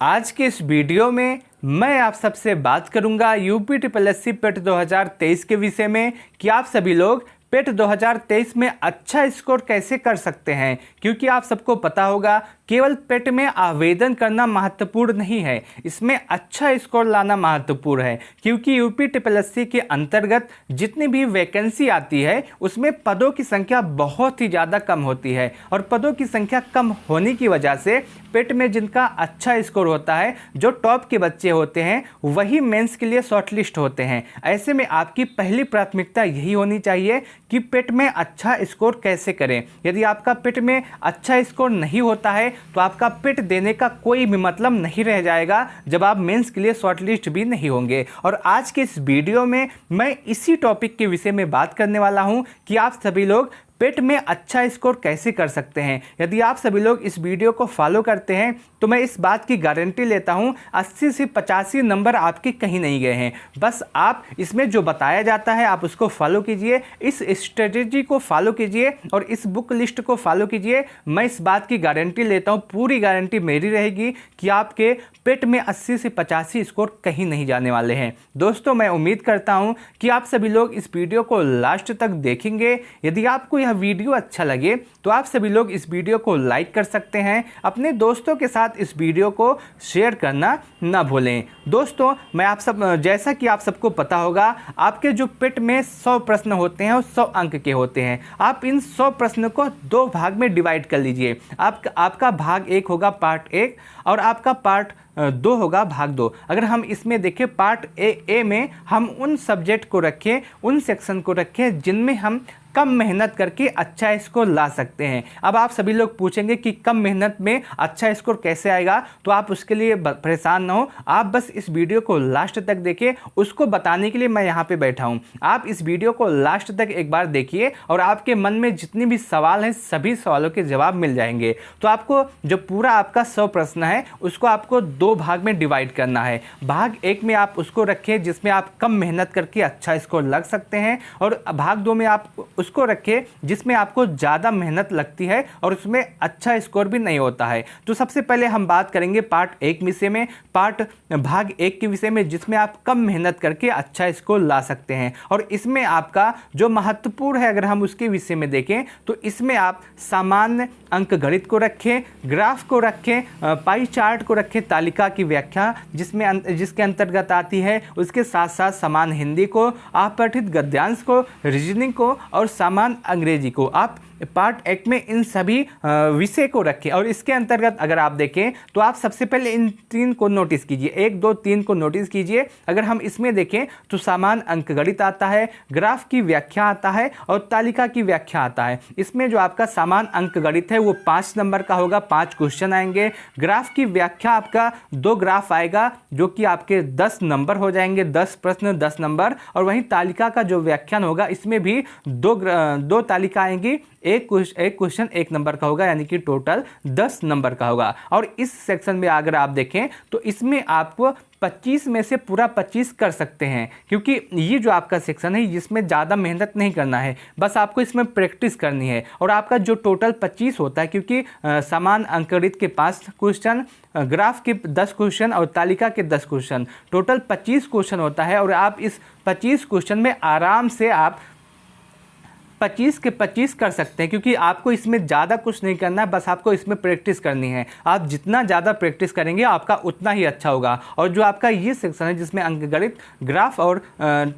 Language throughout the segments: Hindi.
आज के इस वीडियो में मैं आप सबसे बात करूंगा यूपी ट्रिपल एससी पेट 2023 के विषय में कि आप सभी लोग पेट 2023 में अच्छा स्कोर कैसे कर सकते हैं। क्योंकि आप सबको पता होगा केवल पेट में आवेदन करना महत्वपूर्ण नहीं है, इसमें अच्छा स्कोर लाना महत्वपूर्ण है। क्योंकि यूपी ट्रिपल एससी के अंतर्गत जितनी भी वैकेंसी आती है उसमें पदों की संख्या बहुत ही ज़्यादा कम होती है और पदों की संख्या कम होने की वजह से पेट में जिनका अच्छा स्कोर होता है, जो टॉप के बच्चे होते हैं, वही मेंस के लिए शॉर्टलिस्ट होते हैं। ऐसे में आपकी पहली प्राथमिकता यही होनी चाहिए कि पेट में अच्छा स्कोर कैसे करें। यदि आपका पेट में अच्छा स्कोर नहीं होता है तो आपका पेट देने का कोई भी मतलब नहीं रह जाएगा जब आप मेंस के लिए शॉर्टलिस्ट भी नहीं होंगे। और आज के इस वीडियो में मैं इसी टॉपिक के विषय में बात करने वाला हूं कि आप सभी लोग पेट में अच्छा स्कोर कैसे कर सकते हैं। यदि आप सभी लोग इस वीडियो को फॉलो करते हैं तो मैं इस बात की गारंटी लेता हूं 80 से 85 नंबर आपके कहीं नहीं गए हैं। बस आप इसमें जो बताया जाता है आप उसको फॉलो कीजिए, इस स्ट्रेटेजी को फॉलो कीजिए और इस बुक लिस्ट को फॉलो कीजिए। मैं इस बात की गारंटी लेता हूं, पूरी गारंटी मेरी रहेगी कि आपके पेट में 80 से 85 स्कोर कहीं नहीं जाने वाले हैं। दोस्तों, मैं उम्मीद करता हूं कि आप सभी लोग इस वीडियो को लास्ट तक देखेंगे। यदि आपको यह वीडियो अच्छा लगे तो आप सभी लोग इस वीडियो को लाइक कर सकते हैं, अपने दोस्तों के साथ इस वीडियो को शेयर करना ना भूलें। दोस्तों, मैं आप सब जैसा कि आप सबको पता होगा आपके जो पेट में 100 प्रश्न होते हैं और 100 अंक के होते हैं। आप इन 100 प्रश्न को 2 भाग में डिवाइड कर लीजिए। आपका भाग 1 होगा पार्ट 1 और आपका पार्ट 2 होगा भाग 2। अगर हम इसमें देखें पार्ट ए में हम उन सब्जेक्ट को रखें, उन सेक्शन को रखें जिनमें हम कम मेहनत करके अच्छा स्कोर ला सकते हैं। अब आप सभी लोग पूछेंगे कि कम मेहनत में अच्छा स्कोर कैसे आएगा, तो आप उसके लिए परेशान ना हो, आप बस इस वीडियो को लास्ट तक देखिए। उसको बताने के लिए मैं यहाँ पे बैठा हूँ। आप इस वीडियो को लास्ट तक एक बार देखिए और आपके मन में जितनी भी सवाल हैं सभी सवालों के जवाब मिल जाएंगे। तो आपको जो पूरा आपका 100 प्रश्न है उसको आपको 2 भाग में डिवाइड करना है। भाग 1 में आप उसको रखें जिसमें आप कम मेहनत करके अच्छा स्कोर लग सकते हैं और भाग 2 में आप उसको रखें जिसमें आपको ज़्यादा मेहनत लगती है और उसमें अच्छा स्कोर भी नहीं होता है। तो सबसे पहले हम बात करेंगे पार्ट 1 विषय में, भाग 1 के विषय में, जिसमें आप कम मेहनत करके अच्छा स्कोर ला सकते हैं। और इसमें आपका जो महत्वपूर्ण है अगर हम उसके विषय में देखें तो इसमें आप सामान्य अंक गणित को रखें, ग्राफ को रखें, पाई चार्ट को रखें, तालिका की व्याख्या जिसके अंतर्गत आती है, उसके साथ साथ समान हिंदी को, अपठित गद्यांश को, रीजनिंग को और समान अंग्रेजी को आप पार्ट 1 में इन सभी विषय को रखें। और इसके अंतर्गत अगर आप देखें तो आप सबसे पहले इन 3 को नोटिस कीजिए, 1 2 3 को नोटिस कीजिए। अगर हम इसमें देखें तो समान अंकगणित आता है, ग्राफ की व्याख्या आता है और तालिका की व्याख्या आता है। इसमें जो आपका समान अंकगणित है वो 5 नंबर का होगा, 5 क्वेश्चन आएंगे। ग्राफ की व्याख्या आपका 2 ग्राफ आएगा जो कि आपके 10 नंबर हो जाएंगे, 10 प्रश्न 10 नंबर। और वहीं तालिका का जो व्याख्यान होगा इसमें भी 2 तालिका आएंगी, एक क्वेश्चन 1 नंबर का होगा, यानी कि टोटल 10 नंबर का होगा। और इस सेक्शन में अगर आप देखें तो इसमें आपको 25 में से पूरा 25 कर सकते हैं। क्योंकि ये जो आपका सेक्शन है जिसमें ज़्यादा मेहनत नहीं करना है, बस आपको इसमें प्रैक्टिस करनी है। और आपका जो टोटल 25 होता है, क्योंकि समान अंकगणित के 5 क्वेश्चन, ग्राफ के 10 क्वेश्चन और तालिका के 10 क्वेश्चन, टोटल 25 क्वेश्चन होता है। और आप इस 25 क्वेश्चन में आराम से आप 25 के 25 कर सकते हैं। क्योंकि आपको इसमें ज़्यादा कुछ नहीं करना है, बस आपको इसमें प्रैक्टिस करनी है। आप जितना ज़्यादा प्रैक्टिस करेंगे आपका उतना ही अच्छा होगा। और जो आपका ये सेक्शन है जिसमें अंकगणित, ग्राफ और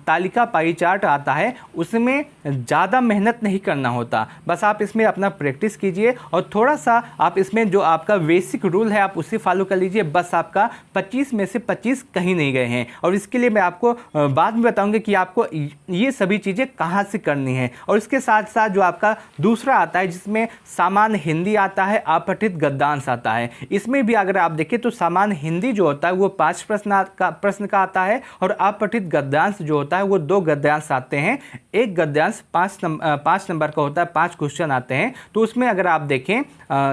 तालिका पाई चार्ट आता है, उसमें ज़्यादा मेहनत नहीं करना होता, बस आप इसमें अपना प्रैक्टिस कीजिए और थोड़ा सा आप इसमें जो आपका बेसिक रूल है आप उसे फॉलो कर लीजिए। बस आपका 25 में से 25 कहीं नहीं गए हैं। और इसके लिए मैं आपको बाद में बताऊँगी कि आपको ये सभी चीज़ें कहाँ से करनी है। और इसके साथ साथ जो आपका दूसरा आता है जिसमें सामान्य हिंदी आता है, अपठित गद्यांश आता है। इसमें भी अगर आप देखें तो सामान्य हिंदी जो होता है वो 5 प्रश्न का आता है और अपठित गद्यांश जो होता है वो 2 गद्यांश आते हैं। एक गद्यांश 5 नंबर का होता है, 5 क्वेश्चन आते हैं। तो उसमें अगर आप देखें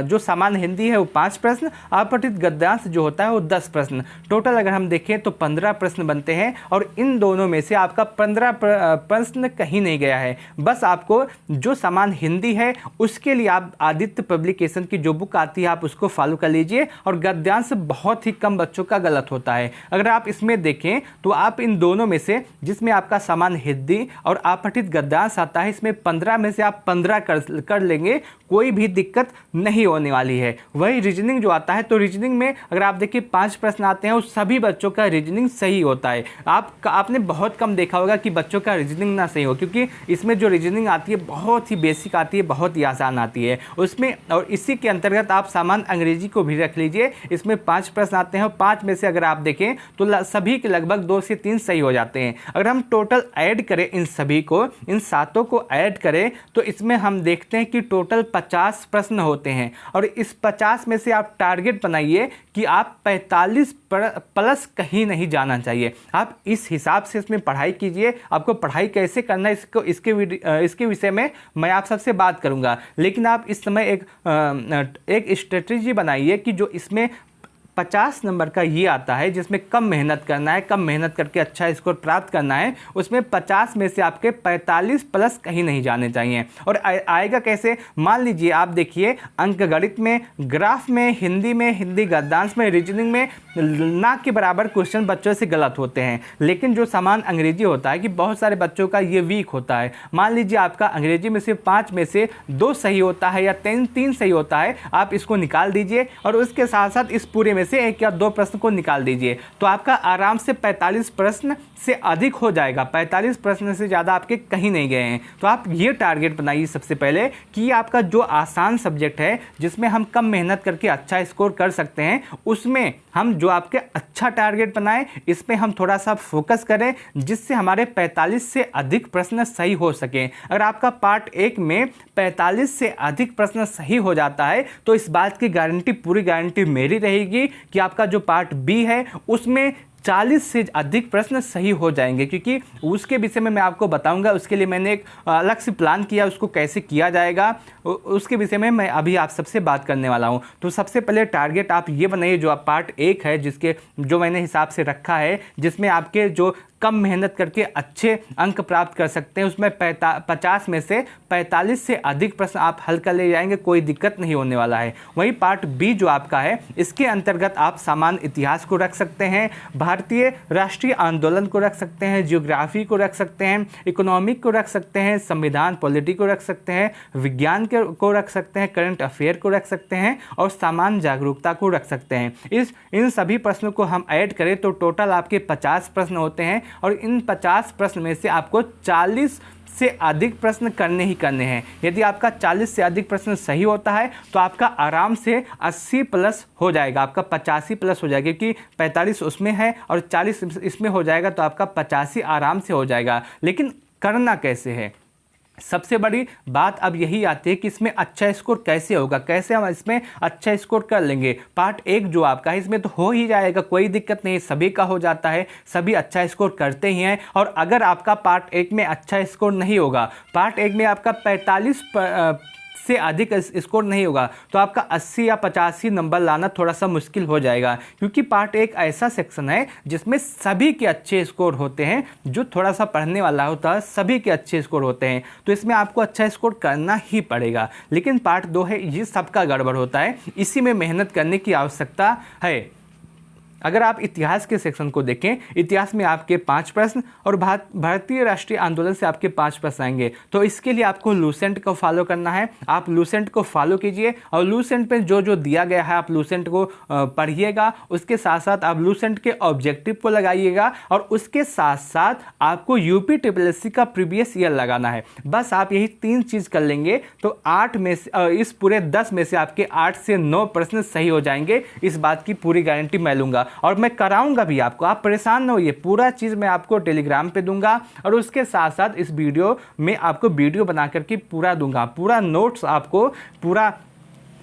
जो सामान्य हिंदी है वो 5 प्रश्न, अपठित गद्यांश जो होता है वो 10 प्रश्न, टोटल अगर हम देखें तो 15 प्रश्न बनते हैं। और इन दोनों में से आपका 15 प्रश्न कहीं नहीं गया है। बस आपको आपको जो सामान हिंदी है उसके लिए आप आदित्य पब्लिकेशन की जो बुक आती है आप उसको फॉलो कर लीजिए। और गद्यांश बहुत ही कम बच्चों का गलत होता है। अगर आप इसमें देखें तो आप इन दोनों में से जिसमें आपका सामान हिंदी और अपठित गद्यांश आता है, इसमें 15 में से आप 15 कर लेंगे, कोई भी दिक्कत नहीं होने वाली है। वही रीजनिंग जो आता है, तो रीजनिंग में अगर आप देखिए 5 प्रश्न आते हैं, उस सभी बच्चों का रीजनिंग सही होता है। आपने बहुत कम देखा होगा कि बच्चों का रीजनिंग ना सही हो, क्योंकि इसमें जो रीजनिंग आती है बहुत ही बेसिक आती है, बहुत ही आसान आती है उसमें। और इसी के अंतर्गत आप सामान अंग्रेजी को भी रख लीजिए। इसमें 5 प्रश्न आते हैं और 5 में से अगर आप देखें तो सभी के लगभग 2 से 3 सही हो जाते हैं। अगर हम टोटल ऐड करें इन सभी को, इन सातों को ऐड करें, तो इसमें हम देखते हैं कि टोटल 50 प्रश्न होते हैं। और इस 50 में से आप टारगेट बनाइए कि आप 45 प्लस कहीं नहीं जाना चाहिए। आप इस हिसाब से इसमें पढ़ाई कीजिए। आपको पढ़ाई कैसे करना है इसके विषय में मैं आप सबसे बात करूंगा, लेकिन आप इस समय एक स्ट्रेटजी बनाइए कि जो इसमें 50 नंबर का ये आता है जिसमें कम मेहनत करना है, कम मेहनत करके अच्छा स्कोर प्राप्त करना है, उसमें 50 में से आपके 45 प्लस कहीं नहीं जाने चाहिए। और आएगा कैसे? मान लीजिए आप देखिए अंकगणित में, ग्राफ में, हिंदी में, हिंदी गद्यांश में, रीजनिंग में ना के बराबर क्वेश्चन बच्चों से गलत होते हैं। लेकिन जो सामान अंग्रेजी होता है कि बहुत सारे बच्चों का ये वीक होता है। मान लीजिए आपका अंग्रेजी में से 5 में से 2 सही होता है या 3 सही होता है, आप इसको निकाल दीजिए और उसके साथ साथ इस पूरे में से 1 या 2 प्रश्न को निकाल दीजिए, तो आपका आराम से 45 प्रश्न से अधिक हो जाएगा। 45 प्रश्न से ज़्यादा आपके कहीं नहीं गए हैं। तो आप ये टारगेट बनाइए सबसे पहले कि आपका जो आसान सब्जेक्ट है जिसमें हम कम मेहनत करके अच्छा स्कोर कर सकते हैं, उसमें हम जो आपके अच्छा टारगेट बनाएं, इसमें हम थोड़ा सा फोकस करें जिससे हमारे 45 से अधिक प्रश्न सही हो सकें। अगर आपका पार्ट 1 में 45 से अधिक प्रश्न सही हो जाता है तो इस बात की गारंटी, पूरी गारंटी मेरी रहेगी कि आपका जो पार्ट बी है उसमें 40 से अधिक प्रश्न सही हो जाएंगे। क्योंकि उसके विषय में मैं आपको बताऊंगा, उसके लिए मैंने एक अलग से प्लान किया, उसको कैसे किया जाएगा उसके विषय में मैं अभी आप सबसे बात करने वाला हूं। तो सबसे पहले टारगेट आप ये बनाइए, जो आप पार्ट 1 है जो मैंने हिसाब से रखा है, जिसमें आपके जो कम मेहनत करके अच्छे अंक प्राप्त कर सकते हैं, उसमें 50 में से 45 से अधिक प्रश्न आप हल कर ले जाएंगे, कोई दिक्कत नहीं होने वाला है। वहीं पार्ट बी जो आपका है, इसके अंतर्गत आप सामान्य इतिहास को रख सकते हैं, भारतीय राष्ट्रीय आंदोलन को रख सकते हैं, जियोग्राफी को रख सकते हैं, इकोनॉमिक को रख सकते हैं, संविधान पॉलिटी को रख सकते हैं, विज्ञान को रख सकते हैं, करंट अफेयर को रख सकते हैं और सामान्य जागरूकता को रख सकते हैं। इन सभी प्रश्नों को हम ऐड करें तो टोटल आपके 50 प्रश्न होते हैं और इन 50 प्रश्न में से आपको 40 से अधिक प्रश्न करने ही करने हैं। यदि आपका 40 से अधिक प्रश्न सही होता है तो आपका आराम से 80 प्लस हो जाएगा, आपका 85 प्लस हो जाएगा, क्योंकि 45 उसमें है और 40 इसमें हो जाएगा, तो आपका 85 आराम से हो जाएगा। लेकिन करना कैसे है? सबसे बड़ी बात अब यही आती है कि इसमें अच्छा स्कोर कैसे होगा, कैसे हम इसमें अच्छा स्कोर कर लेंगे। पार्ट 1 जो आपका है इसमें तो हो ही जाएगा, कोई दिक्कत नहीं, सभी का हो जाता है, सभी अच्छा स्कोर करते ही हैं। और अगर आपका पार्ट 1 में अच्छा स्कोर नहीं होगा, पार्ट 1 में आपका 45 से अधिक स्कोर नहीं होगा, तो आपका 80 या 85 नंबर लाना थोड़ा सा मुश्किल हो जाएगा। क्योंकि पार्ट 1 ऐसा सेक्शन है जिसमें सभी के अच्छे स्कोर होते हैं, जो थोड़ा सा पढ़ने वाला होता है सभी के अच्छे स्कोर होते हैं, तो इसमें आपको अच्छा स्कोर करना ही पड़ेगा। लेकिन पार्ट 2 है, ये सबका गड़बड़ होता है, इसी में मेहनत करने की आवश्यकता है। अगर आप इतिहास के सेक्शन को देखें, इतिहास में आपके 5 प्रश्न और भारतीय राष्ट्रीय आंदोलन से आपके 5 प्रश्न आएंगे। तो इसके लिए आपको लूसेंट को फॉलो करना है, आप लूसेंट को फॉलो कीजिए और लूसेंट पे जो जो दिया गया है आप लूसेंट को पढ़िएगा। उसके साथ साथ आप लूसेंट के ऑब्जेक्टिव को लगाइएगा और उसके साथ साथ आपको यूपी ट्रिपल का प्रीवियस ईयर लगाना है। बस आप यही 3 चीज़ कर लेंगे तो 8 में से इस पूरे 10 में से आपके 8 से 9 प्रश्न सही हो जाएंगे। इस बात की पूरी गारंटी मैं लूँगा और मैं कराऊंगा भी आपको, आप परेशान न होइए। पूरा चीज़ मैं आपको टेलीग्राम पे दूंगा और उसके साथ साथ इस वीडियो में आपको वीडियो बना करके पूरा दूंगा, पूरा नोट्स आपको पूरा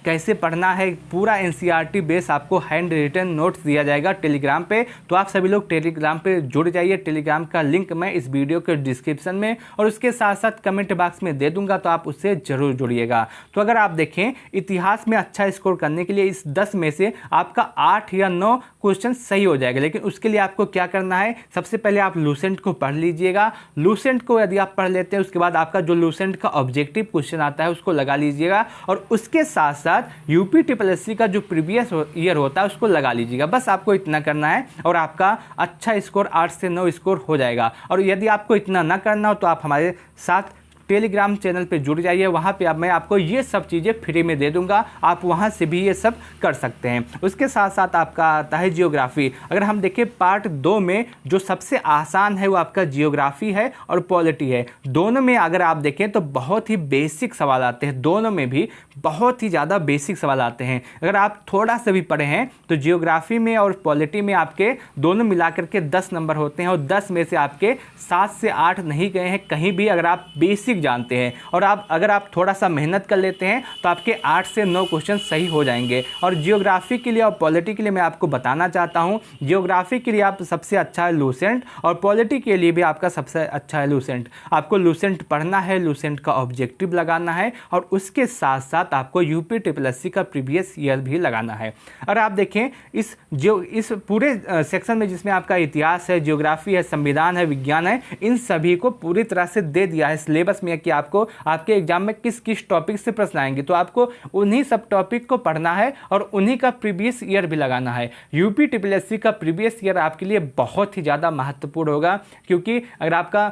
कैसे पढ़ना है, पूरा एनसीईआरटी बेस आपको हैंड रिटन नोट्स दिया जाएगा टेलीग्राम पे। तो आप सभी लोग टेलीग्राम पे जुड़ जाइए। टेलीग्राम का लिंक मैं इस वीडियो के डिस्क्रिप्शन में और उसके साथ साथ कमेंट बॉक्स में दे दूंगा, तो आप उससे ज़रूर जुड़िएगा। तो अगर आप देखें इतिहास में अच्छा स्कोर करने के लिए इस 10 में से आपका 8 या 9 क्वेश्चन सही हो जाएगा, लेकिन उसके लिए आपको क्या करना है, सबसे पहले आप लूसेंट को पढ़ लीजिएगा। लूसेंट को यदि आप पढ़ लेते हैं उसके बाद आपका जो लूसेंट का ऑब्जेक्टिव क्वेश्चन आता है उसको लगा लीजिएगा, और उसके साथ साथ यूपी ट्रिपल एससी का जो प्रीवियस ईयर होता है उसको लगा लीजिएगा। बस आपको इतना करना है और आपका अच्छा स्कोर 8 से 9 स्कोर हो जाएगा। और यदि आपको इतना ना करना हो तो आप हमारे साथ टेलीग्राम चैनल पे जुड़ जाइए। वहाँ पे अब मैं आपको ये सब चीज़ें फ्री में दे दूंगा, आप वहाँ से भी ये सब कर सकते हैं। उसके साथ साथ आपका आता है जियोग्राफी। अगर हम देखें पार्ट 2 में जो सबसे आसान है वो आपका जियोग्राफी है और पॉलिटी है। दोनों में अगर आप देखें तो बहुत ही बेसिक सवाल आते हैं, दोनों में भी बहुत ही ज़्यादा बेसिक सवाल आते हैं। अगर आप थोड़ा सा भी पढ़े हैं तो जियोग्राफी में और पॉलिटी में आपके दोनों मिलाकर के 10 नंबर होते हैं, और 10 में से आपके 7 से 8 नहीं गए हैं कहीं भी, अगर आप बेसिक जानते हैं। और अगर आप थोड़ा सा मेहनत कर लेते हैं तो आपके 8 से 9 क्वेश्चन सही हो जाएंगे। और जियोग्राफी के लिए और पॉलिटी के लिए मैं आपको बताना चाहता हूं, जियोग्राफी के लिए आप सबसे अच्छा है लूसेंट, और पॉलिटी के लिए भी आपका सबसे अच्छा है लूसेंट। आपको लूसेंट पढ़ना है, लूसेंट का ऑब्जेक्टिव लगाना है, और उसके साथ साथ आपको यूपी ट्रिपल एससी का प्रीवियस ईयर भी लगाना है। और आप देखें इस पूरे सेक्शन में जिसमें आपका इतिहास है, जियोग्राफी है, संविधान है, विज्ञान है, इन सभी को पूरी तरह से दे दिया है सिलेबस में कि आपको आपके एग्जाम में किस किस टॉपिक से प्रश्न आएंगे। तो आपको उन्हीं सब टॉपिक को पढ़ना है और उन्हीं का प्रीवियस ईयर भी लगाना है। यूपी ट्रिपल एससी का प्रीवियस ईयर आपके लिए बहुत ही ज़्यादा महत्वपूर्ण होगा, क्योंकि अगर आपका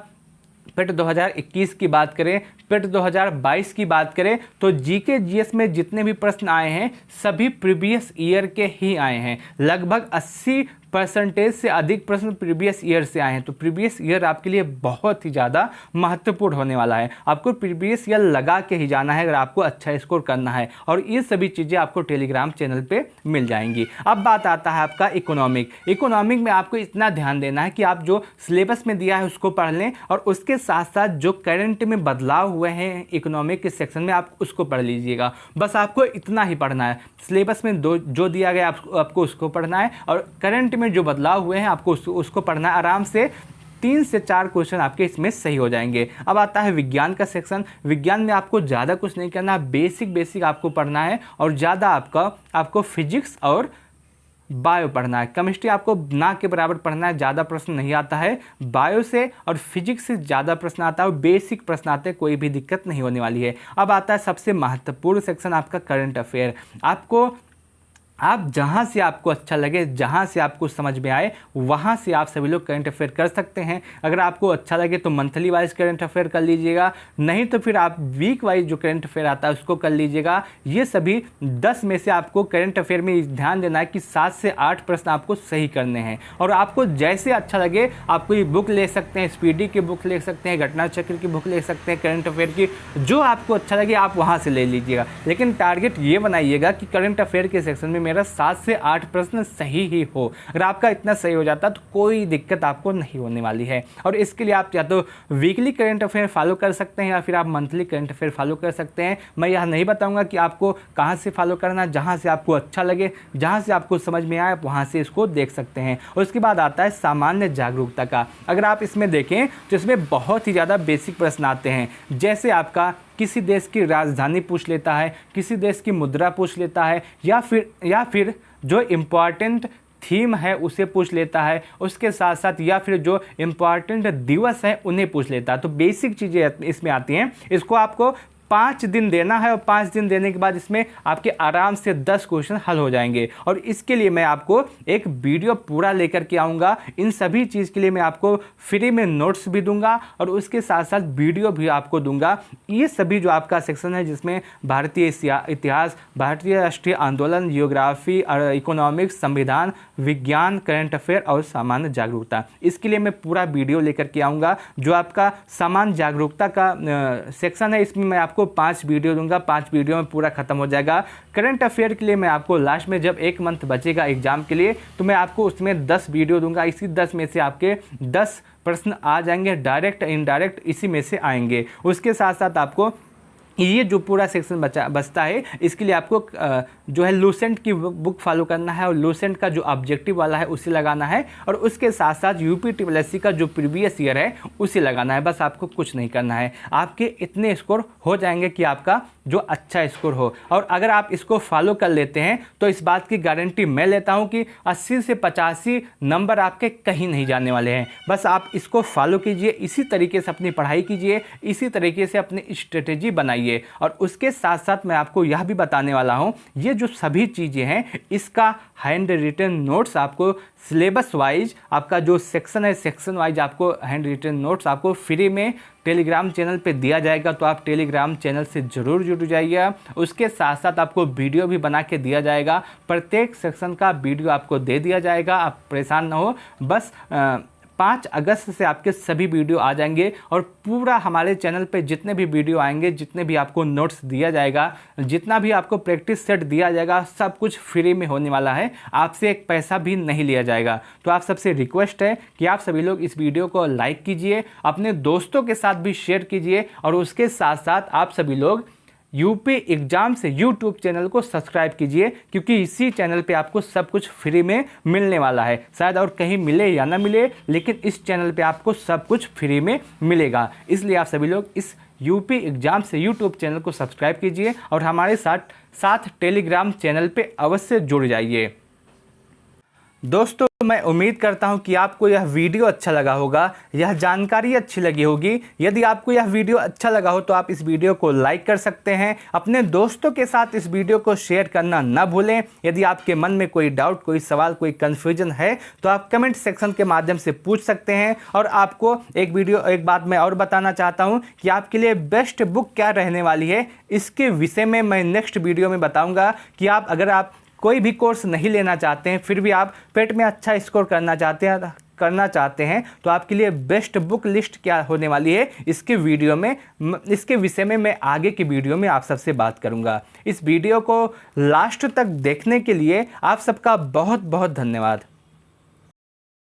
पेट 2021 की बात करें, पेट 2022 की बात करें, तो जीके जीएस में जितने भी प्रश्न आए हैं सभी प्रीवियस ईयर के ही आए हैं। लगभग 80% से अधिक प्रश्न प्रीवियस ईयर से आए हैं। तो प्रीवियस ईयर आपके लिए बहुत ही ज़्यादा महत्वपूर्ण होने वाला है। आपको प्रीवियस ईयर लगा के ही जाना है अगर आपको अच्छा स्कोर करना है, और ये सभी चीज़ें आपको टेलीग्राम चैनल पे मिल जाएंगी। अब बात आता है आपका इकोनॉमिक में आपको इतना ध्यान देना है कि आप जो सिलेबस में दिया है उसको पढ़ लें, और उसके साथ साथ जो करंट में बदलाव हुए हैं इकोनॉमिक के सेक्शन में आप उसको पढ़ लीजिएगा। बस आपको इतना ही पढ़ना है। सिलेबस में जो दिया गया आपको उसको पढ़ना है, और करंट में जो बदलाव हुए हैं आपको उसको पढ़ना है। आराम से 3 से 4 क्वेश्चन आपके इसमें सही हो जाएंगे। अब आता है विज्ञान का सेक्शन। विज्ञान में आपको ज़्यादा कुछ नहीं करना, बेसिक आपको पढ़ना है, और ज़्यादा आपको फिजिक्स और बायो पढ़ना है। केमिस्ट्री आपको ना के बराबर पढ़ना है, ज़्यादा प्रश्न नहीं आता है। बायो से और फिजिक्स से ज़्यादा प्रश्न आता है, और बेसिक प्रश्न आते हैं, कोई भी दिक्कत नहीं होने वाली है। अब आता है सबसे महत्वपूर्ण सेक्शन आपका करंट अफेयर। आप जहाँ से आपको अच्छा लगे, जहाँ से आपको समझ में आए, वहाँ से आप सभी लोग करंट अफेयर कर सकते हैं। अगर आपको अच्छा लगे तो मंथली वाइज करंट अफेयर कर लीजिएगा, नहीं तो फिर आप वीक वाइज जो करंट अफेयर आता है उसको कर लीजिएगा। ये सभी 10 में से आपको करंट अफेयर में ध्यान देना है कि 7 से 8 प्रश्न आपको सही करने हैं। और आपको जैसे अच्छा लगे आप कोई बुक ले सकते हैं, स्पीडी की बुक ले सकते हैं, घटना चक्र की बुक ले सकते हैं, करंट अफेयर की, जो आपको अच्छा लगे आप वहाँ से ले लीजिएगा। लेकिन टारगेट ये बनाइएगा कि करंट अफेयर के सेक्शन में मेरा 7 से 8 प्रश्न सही ही हो। अगर आपका इतना सही हो जाता तो कोई दिक्कत आपको नहीं होने वाली है। और इसके लिए आप या तो वीकली करंट अफेयर फॉलो कर सकते हैं या फिर आप मंथली करंट अफेयर फॉलो कर सकते हैं। मैं यह नहीं बताऊंगा कि आपको कहां से फॉलो करना, जहां से आपको अच्छा लगे, जहां से आपको समझ में आए, आप वहां से इसको देख सकते हैं। और उसके बाद आता है सामान्य जागरूकता का। अगर आप इसमें देखें तो इसमें बहुत ही ज़्यादा बेसिक प्रश्न आते हैं, जैसे आपका किसी देश की राजधानी पूछ लेता है, किसी देश की मुद्रा पूछ लेता है, या फिर जो इम्पॉर्टेंट थीम है उसे पूछ लेता है, उसके साथ साथ या फिर जो इम्पॉर्टेंट दिवस है उन्हें पूछ लेता है। तो बेसिक चीज़ें इसमें आती हैं। इसको आपको 5 दिन देना है, और 5 दिन देने के बाद इसमें आपके आराम से 10 क्वेश्चन हल हो जाएंगे। और इसके लिए मैं आपको एक वीडियो पूरा लेकर के आऊँगा। इन सभी चीज़ के लिए मैं आपको फ्री में नोट्स भी दूंगा, और उसके साथ साथ वीडियो भी आपको दूंगा। ये सभी जो आपका सेक्शन है जिसमें भारतीय इतिहास, भारतीय राष्ट्रीय आंदोलन, जियोग्राफी, इकोनॉमिक्स, संविधान, विज्ञान, करंट अफेयर और सामान्य जागरूकता, इसके लिए मैं पूरा वीडियो लेकर के आऊँगा। जो आपका सामान्य जागरूकता का सेक्शन है इसमें मैं आपको 5 वीडियो दूंगा, 5 वीडियो में पूरा खत्म हो जाएगा। करंट अफेयर के लिए मैं आपको लास्ट में जब 1 मंथ बचेगा एग्जाम के लिए तो मैं आपको उसमें 10 वीडियो दूंगा। इसी 10 में से आपके 10 प्रश्न आ जाएंगे, डायरेक्ट इनडायरेक्ट इसी में से आएंगे। उसके साथ साथ आपको ये जो पूरा सेक्शन बचता है, इसके लिए आपको जो है लूसेंट की बुक फॉलो करना है और लूसेंट का जो ऑब्जेक्टिव वाला है उसे लगाना है और उसके साथ साथ यूपीटीपीएससी का जो प्रीवियस ईयर है उसे लगाना है। बस आपको कुछ नहीं करना है, आपके इतने स्कोर हो जाएंगे कि आपका जो अच्छा स्कोर हो। और अगर आप इसको फॉलो कर लेते हैं तो इस बात की गारंटी मैं लेता हूं कि 80 से 85 नंबर आपके कहीं नहीं जाने वाले हैं। बस आप इसको फॉलो कीजिए, इसी तरीके से अपनी पढ़ाई कीजिए, इसी तरीके से अपनी स्ट्रेटेजी बनाइए। और उसके साथ साथ मैं आपको यह भी बताने वाला हूं, ये जो सभी चीज़ें हैं इसका हैंड रिटन नोट्स आपको सिलेबस वाइज, आपका जो सेक्शन है सेक्शन वाइज आपको हैंड रिटन नोट्स आपको फ्री में टेलीग्राम चैनल पे दिया जाएगा। तो आप टेलीग्राम चैनल से ज़रूर जुड़ जाइए। उसके साथ साथ आपको वीडियो भी बना के दिया जाएगा, प्रत्येक सेक्शन का वीडियो आपको दे दिया जाएगा। आप परेशान ना हो, बस 5 अगस्त से आपके सभी वीडियो आ जाएंगे और पूरा हमारे चैनल पे जितने भी वीडियो आएंगे, जितने भी आपको नोट्स दिया जाएगा, जितना भी आपको प्रैक्टिस सेट दिया जाएगा, सब कुछ फ्री में होने वाला है। आपसे एक पैसा भी नहीं लिया जाएगा। तो आप सबसे रिक्वेस्ट है कि आप सभी लोग इस वीडियो को लाइक कीजिए, अपने दोस्तों के साथ भी शेयर कीजिए और उसके साथ साथ आप सभी लोग यूपी एग्जाम से यूट्यूब चैनल को सब्सक्राइब कीजिए, क्योंकि इसी चैनल पे आपको सब कुछ फ्री में मिलने वाला है। शायद और कहीं मिले या ना मिले, लेकिन इस चैनल पे आपको सब कुछ फ्री में मिलेगा। इसलिए आप सभी लोग इस यूपी एग्जाम से यूट्यूब चैनल को सब्सक्राइब कीजिए और हमारे साथ टेलीग्राम चैनल पे अवश्य जुड़ जाइए। दोस्तों, मैं उम्मीद करता हूं कि आपको यह वीडियो अच्छा लगा होगा, यह जानकारी अच्छी लगी होगी। यदि आपको यह वीडियो अच्छा लगा हो तो आप इस वीडियो को लाइक कर सकते हैं, अपने दोस्तों के साथ इस वीडियो को शेयर करना ना भूलें। यदि आपके मन में कोई डाउट, कोई सवाल, कोई कन्फ्यूजन है तो आप कमेंट सेक्शन के माध्यम से पूछ सकते हैं। और आपको एक बात मैं और बताना चाहता हूँ कि आपके लिए बेस्ट बुक क्या रहने वाली है, इसके विषय में मैं नेक्स्ट वीडियो में बताऊँगा कि अगर आप कोई भी कोर्स नहीं लेना चाहते हैं, फिर भी आप पेट में अच्छा स्कोर करना चाहते हैं तो आपके लिए बेस्ट बुक लिस्ट क्या होने वाली है, इसके विषय में मैं आगे की वीडियो में आप सबसे बात करूंगा। इस वीडियो को लास्ट तक देखने के लिए आप सबका बहुत बहुत धन्यवाद।